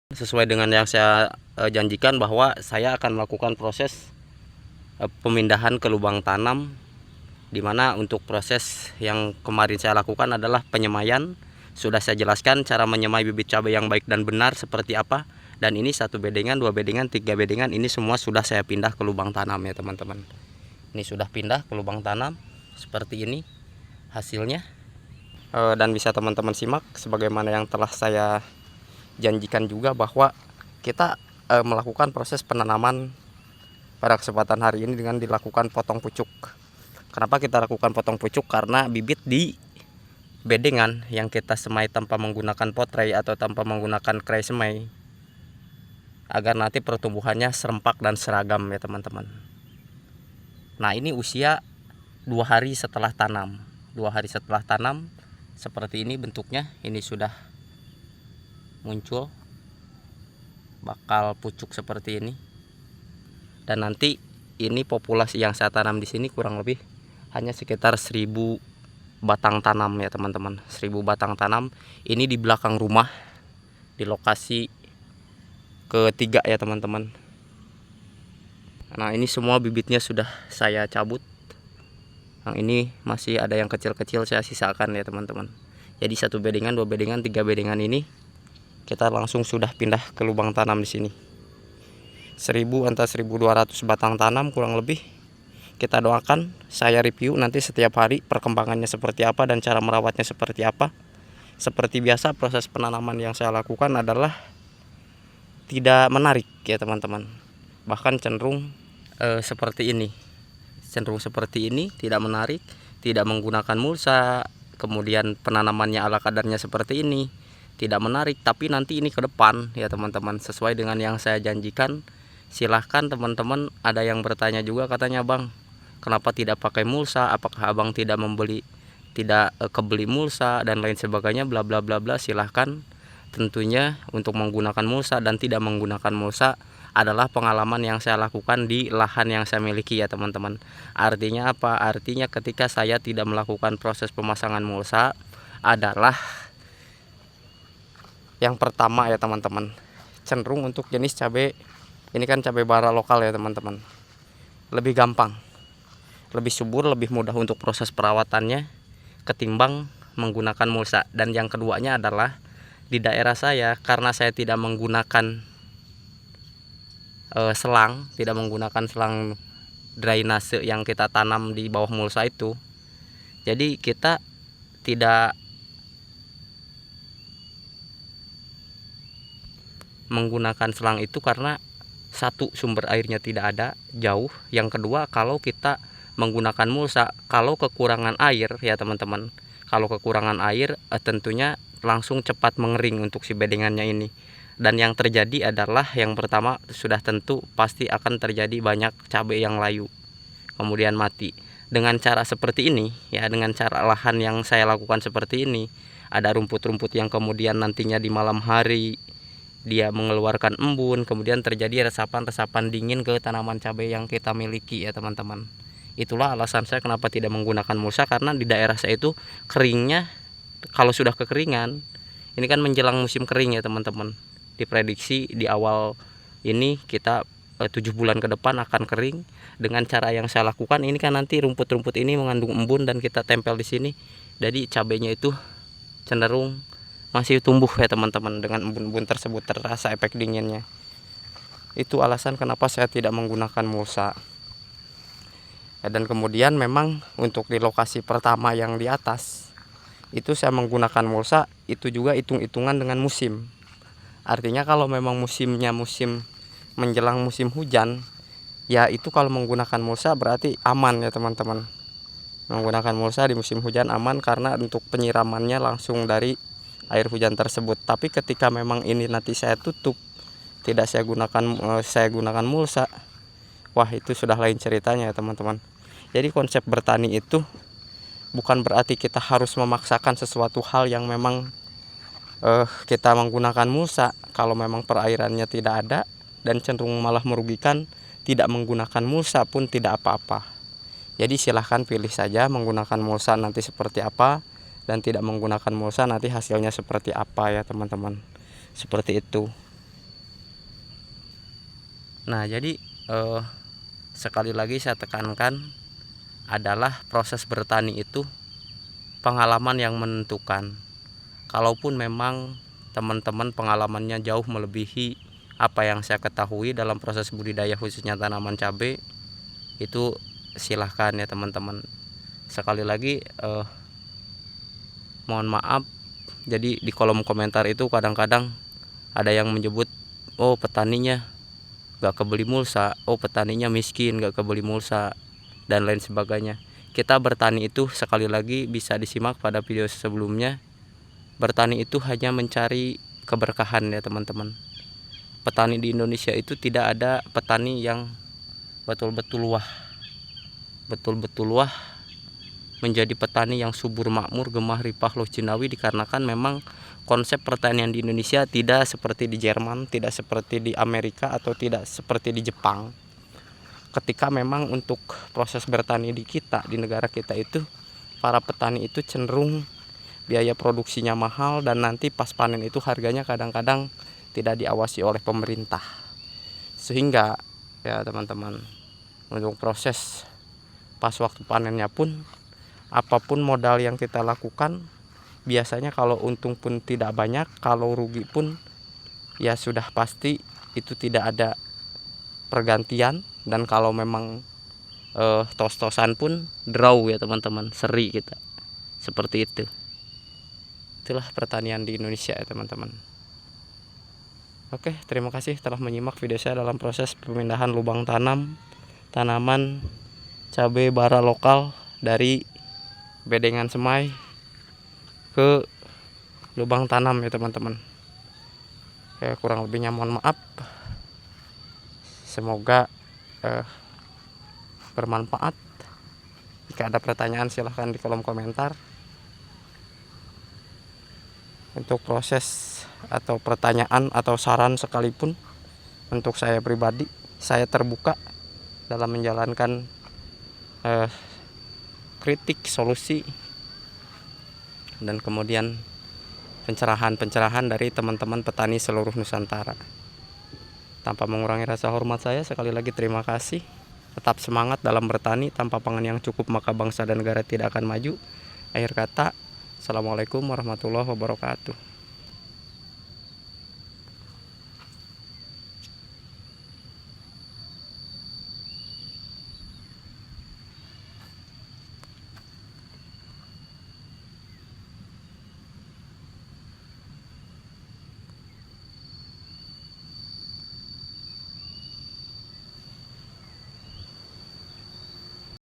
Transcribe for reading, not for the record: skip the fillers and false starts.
Sesuai dengan yang saya janjikan bahwa saya akan melakukan proses pemindahan ke lubang tanam, dimana untuk proses yang kemarin saya lakukan adalah penyemaian. Sudah saya jelaskan cara menyemai bibit cabai yang baik dan benar seperti apa. Dan ini 1 bedengan, 2 bedengan, 3 bedengan, ini semua sudah saya pindah ke lubang tanam ya teman-teman. Ini sudah pindah ke lubang tanam seperti ini hasilnya. Dan bisa teman-teman simak sebagaimana yang telah saya janjikan juga bahwa kita melakukan proses penanaman pada kesempatan hari ini dengan dilakukan potong pucuk. Kenapa kita lakukan potong pucuk? Karena bibit di bedengan yang kita semai tanpa menggunakan potray atau tanpa menggunakan kray semai, agar nanti pertumbuhannya serempak dan seragam ya teman-teman. Nah, ini usia 2 hari setelah tanam. 2 hari setelah tanam seperti ini bentuknya. Ini sudah muncul bakal pucuk seperti ini. Dan nanti ini populasi yang saya tanam di sini kurang lebih hanya sekitar 1000 batang tanam ya teman-teman. 1000 batang tanam. Ini di belakang rumah, di lokasi ketiga ya teman-teman. Nah, ini semua bibitnya sudah saya cabut. Yang ini masih ada yang kecil-kecil saya sisakan ya teman-teman. Jadi 1 bedengan, 2 bedengan, 3 bedengan ini kita langsung sudah pindah ke lubang tanam di sini. 1000 atau 1200 batang tanam kurang lebih. Kita doakan, saya review nanti setiap hari perkembangannya seperti apa dan cara merawatnya seperti apa. Seperti biasa proses penanaman yang saya lakukan adalah tidak menarik ya teman-teman. Bahkan cenderung seperti ini. Cenderung seperti ini, tidak menarik, tidak menggunakan mulsa, kemudian penanamannya ala kadarnya seperti ini. Tidak menarik, tapi nanti ini ke depan ya teman-teman, sesuai dengan yang saya janjikan. Silahkan teman-teman, ada yang bertanya juga katanya, Bang, kenapa tidak pakai mulsa? Apakah Abang tidak kebeli mulsa dan lain sebagainya, bla bla bla bla. Silahkan. Tentunya untuk menggunakan mulsa dan tidak menggunakan mulsa adalah pengalaman yang saya lakukan di lahan yang saya miliki ya teman-teman. Artinya apa? Artinya ketika saya tidak melakukan proses pemasangan mulsa adalah yang pertama ya teman-teman, cenderung untuk jenis cabai ini kan cabai bara lokal ya teman-teman, lebih gampang, lebih subur, lebih mudah untuk proses perawatannya ketimbang menggunakan mulsa. Dan yang keduanya adalah di daerah saya, karena saya tidak menggunakan selang, tidak menggunakan selang drainase yang kita tanam di bawah mulsa itu, jadi kita tidak menggunakan selang itu karena satu, sumber airnya tidak ada, jauh. Yang kedua, kalau kita menggunakan mulsa, kalau kekurangan air ya teman-teman, kalau kekurangan air tentunya langsung cepat mengering untuk si bedengannya ini. Dan yang terjadi adalah yang pertama, sudah tentu pasti akan terjadi banyak cabai yang layu kemudian mati. Dengan cara seperti ini ya, dengan cara lahan yang saya lakukan seperti ini, ada rumput-rumput yang kemudian nantinya di malam hari dia mengeluarkan embun, kemudian terjadi resapan-resapan dingin ke tanaman cabai yang kita miliki ya teman-teman. Itulah alasan saya kenapa tidak menggunakan mulsa, karena di daerah saya itu keringnya, kalau sudah kekeringan, ini kan menjelang musim kering ya teman-teman, diprediksi di awal ini kita 7 bulan ke depan akan kering. Dengan cara yang saya lakukan ini kan nanti rumput-rumput ini mengandung embun dan kita tempel di sini, jadi cabainya itu cenderung masih tumbuh ya teman-teman. Dengan embun-embun tersebut terasa efek dinginnya. Itu alasan kenapa saya tidak menggunakan mulsa. Dan kemudian memang untuk di lokasi pertama yang di atas itu saya menggunakan mulsa, itu juga hitung-hitungan dengan musim. Artinya kalau memang musimnya musim menjelang musim hujan, ya itu kalau menggunakan mulsa berarti aman ya teman-teman. Menggunakan mulsa di musim hujan aman karena untuk penyiramannya langsung dari air hujan tersebut. Tapi ketika memang ini nanti saya tutup, tidak saya gunakan mulsa, wah itu sudah lain ceritanya ya teman-teman. Jadi konsep bertani itu bukan berarti kita harus memaksakan sesuatu hal yang memang kita menggunakan mulsa. Kalau memang perairannya tidak ada dan cenderung malah merugikan, tidak menggunakan mulsa pun tidak apa-apa. Jadi silahkan pilih saja menggunakan mulsa nanti seperti apa, dan tidak menggunakan mulsa nanti hasilnya seperti apa ya teman-teman. Seperti itu. Nah, jadi sekali lagi saya tekankan adalah proses bertani itu pengalaman yang menentukan. Kalaupun memang teman-teman pengalamannya jauh melebihi apa yang saya ketahui dalam proses budidaya khususnya tanaman cabai, itu silahkan ya teman-teman. Sekali lagi mohon maaf, jadi di kolom komentar itu kadang-kadang ada yang menyebut, oh petaninya gak kebeli mulsa, oh petaninya miskin gak kebeli mulsa, dan lain sebagainya. Kita bertani itu sekali lagi bisa disimak pada video sebelumnya, bertani itu hanya mencari keberkahan ya teman-teman. Petani di Indonesia itu tidak ada petani yang betul-betul wah menjadi petani yang subur makmur, gemah ripah loh cinawi, dikarenakan memang konsep pertanian di Indonesia tidak seperti di Jerman, tidak seperti di Amerika, atau tidak seperti di Jepang. Ketika memang untuk proses bertani di negara kita itu, para petani itu cenderung biaya produksinya mahal, dan nanti pas panen itu harganya kadang-kadang tidak diawasi oleh pemerintah. Sehingga ya teman-teman, untuk proses pas waktu panennya pun, apapun modal yang kita lakukan, biasanya kalau untung pun tidak banyak, kalau rugi pun ya sudah pasti itu tidak ada pergantian. Dan kalau memang tos-tosan pun draw ya teman-teman, seri kita seperti itu. Itulah pertanian di Indonesia ya teman-teman. Oke, terima kasih telah menyimak video saya dalam proses pemindahan lubang tanam tanaman cabai bara lokal dari bedengan semai ke lubang tanam ya teman-teman. Kurang lebihnya mohon maaf. Semoga bermanfaat. Jika ada pertanyaan silahkan di kolom komentar. Untuk proses atau pertanyaan atau saran sekalipun, untuk saya pribadi, saya terbuka dalam menjalankan kritik, solusi, dan kemudian pencerahan dari teman-teman petani seluruh Nusantara. Tanpa mengurangi rasa hormat saya, sekali lagi terima kasih. Tetap semangat dalam bertani. Tanpa pangan yang cukup maka bangsa dan negara tidak akan maju. Akhir kata, assalamualaikum warahmatullahi wabarakatuh.